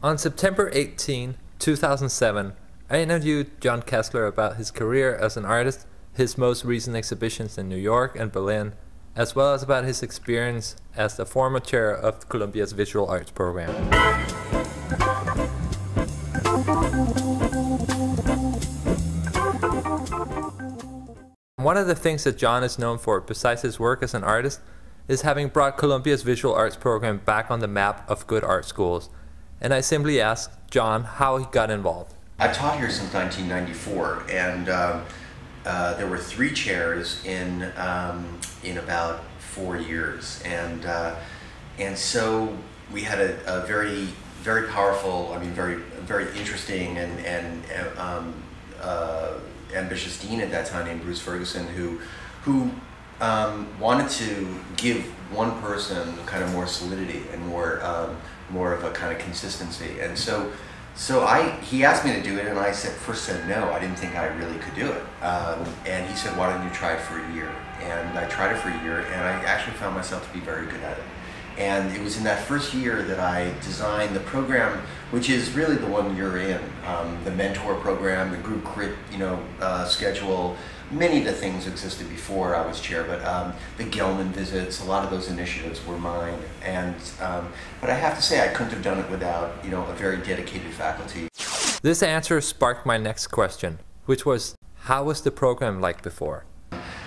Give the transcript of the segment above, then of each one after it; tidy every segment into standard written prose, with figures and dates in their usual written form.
On September 18, 2007, I interviewed Jon Kessler about his career as an artist, his most recent exhibitions in New York and Berlin, as well as about his experience as the former chair of Columbia's Visual Arts program. One of the things that Jon is known for, besides his work as an artist, is having brought Columbia's Visual Arts program back on the map of good art schools. And I simply asked Jon how he got involved. I've taught here since 1994, and there were 3 chairs in about 4 years, and so we had a very powerful, I mean very interesting and ambitious dean at that time named Bruce Ferguson, who wanted to give one person kind of more solidity and more of a kind of consistency. And so he asked me to do it, and I first said no. I didn't think I really could do it. And he said, why don't you try it for a year? And I tried it for a year, and I actually found myself to be very good at it. And it was in that first year that I designed the program, which is really the one you're in, the mentor program, the group crit, schedule. Many of the things existed before I was chair, but the Gelman visits, a lot of those initiatives were mine. And but I have to say, I couldn't have done it without a very dedicated faculty. This answer sparked my next question, which was, how was the program like before?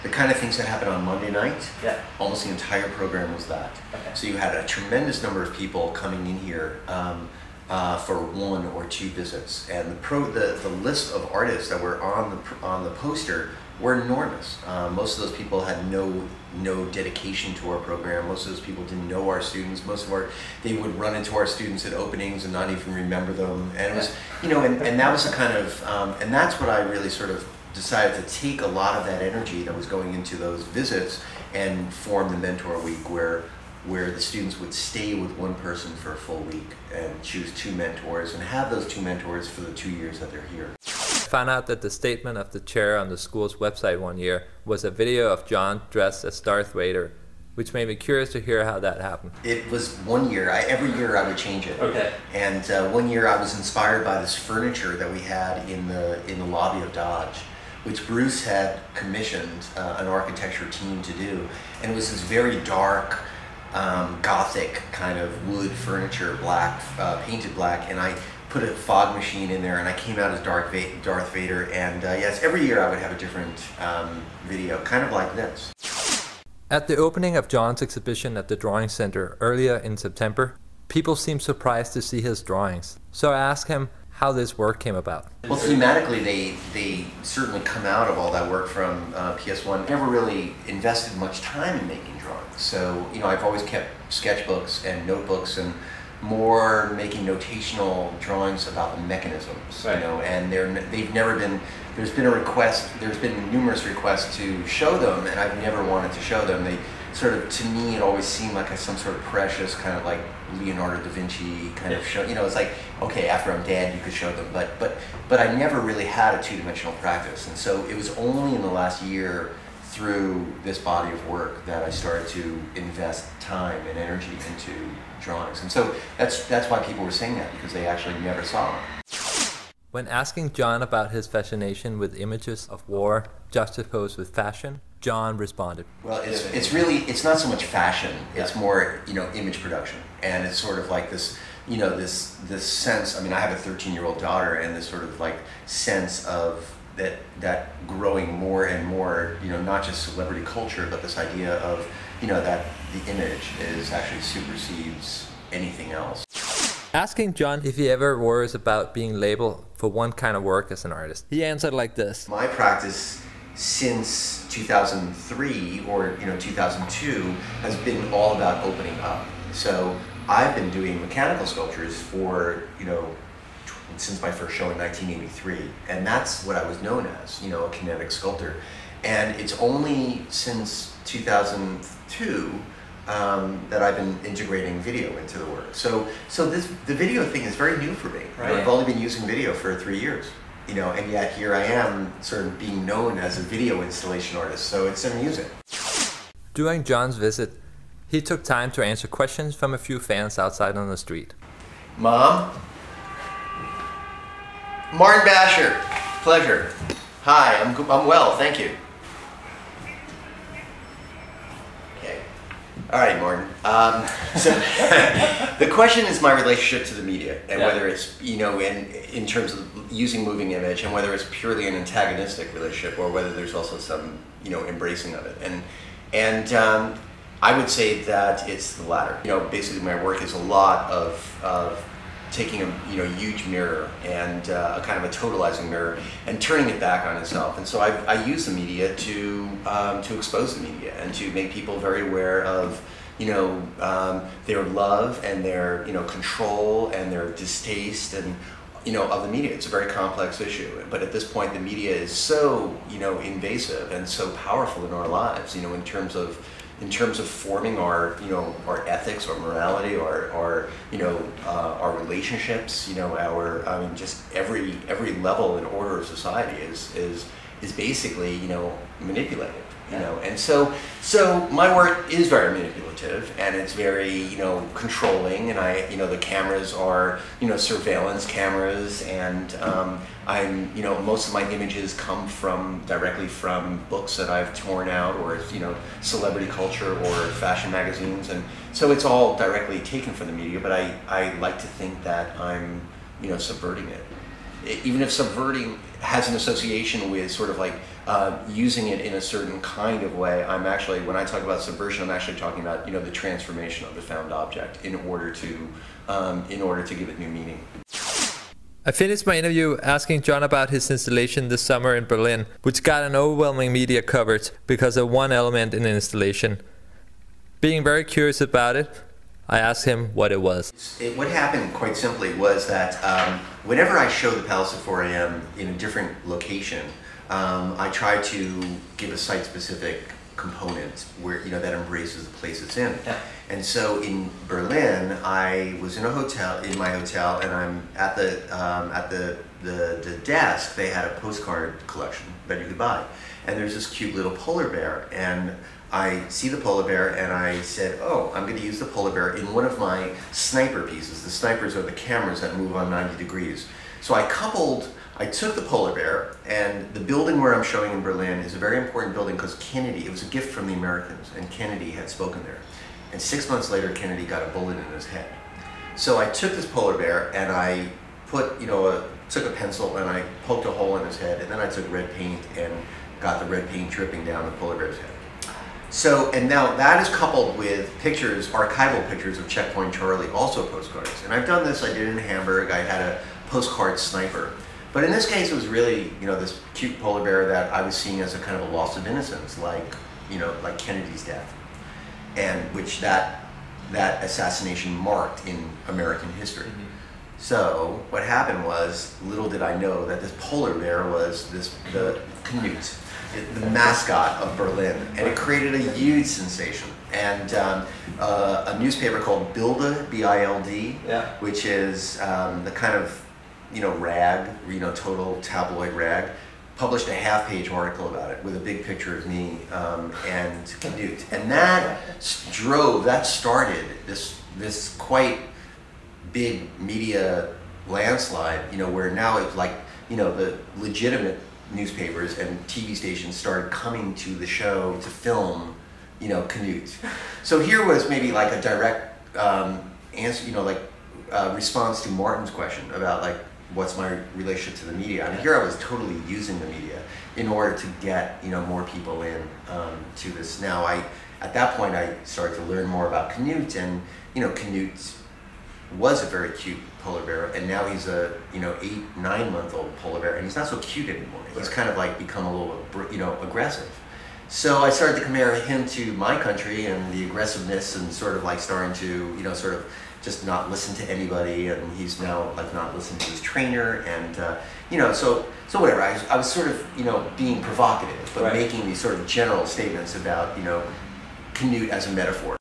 The kind of things that happened on Monday night, yeah. Almost the entire program was that. Okay. So you had a tremendous number of people coming in here for 1 or 2 visits, and the list of artists that were on the poster were enormous. Most of those people had no dedication to our program. Most of those people didn't know our students. They would run into our students at openings and not even remember them. And it was, and that was a kind of, and that's what I really sort of decided to take a lot of that energy that was going into those visits and form the mentor week, where the students would stay with one person for a full week and choose 2 mentors and have those 2 mentors for the 2 years that they're here. I found out that the statement of the chair on the school's website one year was a video of Jon dressed as Darth Vader, which made me curious to hear how that happened. It was one year. Every year I would change it. Okay. And one year I was inspired by this furniture that we had in the lobby of Dodge, which Bruce had commissioned an architecture team to do. And it was this very dark, gothic kind of wood furniture, black, painted black, and I put a fog machine in there, and I came out as Darth Vader. And yes, every year I would have a different video, kind of like this. At the opening of Jon's exhibition at the Drawing Center earlier in September, people seemed surprised to see his drawings. So I asked him how this work came about. Well, thematically, they certainly come out of all that work from PS1. Never really invested much time in making drawings. So, I've always kept sketchbooks and notebooks and more making notational drawings about the mechanisms, right. And they've never been, there's been numerous requests to show them, and I've never wanted to show them. They sort of, to me, it always seemed like some sort of precious, kind of like Leonardo da Vinci kind of show. It's like, okay, after I'm dead, you could show them, but I never really had a 2-dimensional practice, and so it was only in the last year through this body of work that I started to invest time and energy into drawings. And so that's why people were saying that, because they actually never saw them. When asking Jon about his fascination with images of war juxtaposed with fashion, Jon responded. Well, it's not so much fashion, it's more, image production. And it's sort of like this, this sense, I have a 13-year-old daughter, and this sort of like sense of that growing more and more, not just celebrity culture, but this idea of, that the image actually supersedes anything else. Asking Jon if he ever worries about being labeled for one kind of work as an artist, he answered like this. My practice since 2003 or 2002 has been all about opening up. So I've been doing mechanical sculptures for, since my first show in 1983, and that's what I was known as, a kinetic sculptor. And it's only since 2002 that I've been integrating video into the work. So the video thing is very new for me. Right. I've only been using video for 3 years, and yet here I am sort of being known as a video installation artist. So it's amusing. During Jon's visit, he took time to answer questions from a few fans outside on the street. Mom, Martin Basher, pleasure. Hi, I'm well, thank you. Okay. All right, Martin. So the question is my relationship to the media, and whether it's, you know, in terms of using moving image, and whether it's purely an antagonistic relationship, or whether there's also some, you know, embracing of it. And I would say that it's the latter. You know, basically my work is a lot of taking a, you know, huge mirror and a kind of a totalizing mirror and turning it back on itself. And so I use the media to expose the media and to make people very aware of, you know, their love and their, you know, control and their distaste and, you know, of the media. It's a very complex issue, but at this point the media is so, you know, invasive and so powerful in our lives, you know, in terms of forming our, you know, our ethics, our morality, our you know, our relationships, you know, I mean, just every level and order of society is basically, you know, manipulated, you know, and so my work is very manipulative, and it's very, you know, controlling, and you know, the cameras are, you know, surveillance cameras, and I'm, you know, most of my images come directly from books that I've torn out, or, you know, celebrity culture or fashion magazines, and so it's all directly taken from the media, but I like to think that I'm, you know, subverting it. Even if subverting has an association with sort of like using it in a certain kind of way, I'm actually, when I talk about subversion, I'm actually talking about, you know, the transformation of the found object in order to give it new meaning. I finished my interview asking Jon about his installation this summer in Berlin, which got an overwhelming media coverage because of one element in the installation. Being very curious about it, I asked him what it was. What happened, quite simply, was that whenever I show the Palace at 4 a.m. in a different location, I try to give a site-specific component where, you know, that embraces the place it's in. Yeah. And so in Berlin, I was in my hotel, and I'm at the desk. They had a postcard collection that you could buy, and there's this cute little polar bear, and I see the polar bear, and I said, oh, I'm going to use the polar bear in one of my sniper pieces. The snipers are the cameras that move on 90 degrees. So I took the polar bear, and the building where I'm showing in Berlin is a very important building because Kennedy, it was a gift from the Americans, and Kennedy had spoken there. And 6 months later, Kennedy got a bullet in his head. So I took this polar bear, and I put, you know, took a pencil, and I poked a hole in his head, and then I took red paint and got the red paint dripping down the polar bear's head. So, and now that is coupled with pictures, archival pictures of Checkpoint Charlie, also postcards. And I've done this, I did it in Hamburg, I had a postcard sniper. But in this case, it was really, you know, this cute polar bear that I was seeing as a kind of a loss of innocence, like, you know, like Kennedy's death, and which that assassination marked in American history. Mm-hmm. So what happened was, little did I know that this polar bear was the Knut, the mascot of Berlin, and it created a huge sensation. And a newspaper called Bilde, B-I-L-D, yeah, which is the kind of, you know, rag, you know, total tabloid rag, published a half-page article about it with a big picture of me and Knut, and that started this quite big media landslide, you know, where now it's like, you know, the legitimate newspapers and TV stations started coming to the show to film, you know, Knut. So here was maybe like a direct answer, you know, like response to Martin's question about like, what's my relationship to the media? I mean, here I was totally using the media in order to get, you know, more people in to this. Now, at that point, I started to learn more about Knut, and, you know, Knut was a very cute polar bear, and now he's a, you know, 8-9-month-old polar bear, and he's not so cute anymore. He's kind of like become a little, you know, aggressive. So I started to compare him to my country and the aggressiveness, and sort of like starting to, you know, sort of just not listen to anybody, and he's now like not listening to his trainer, and you know, so whatever. I was sort of, you know, being provocative, but making these sort of general statements about, you know, Knut as a metaphor.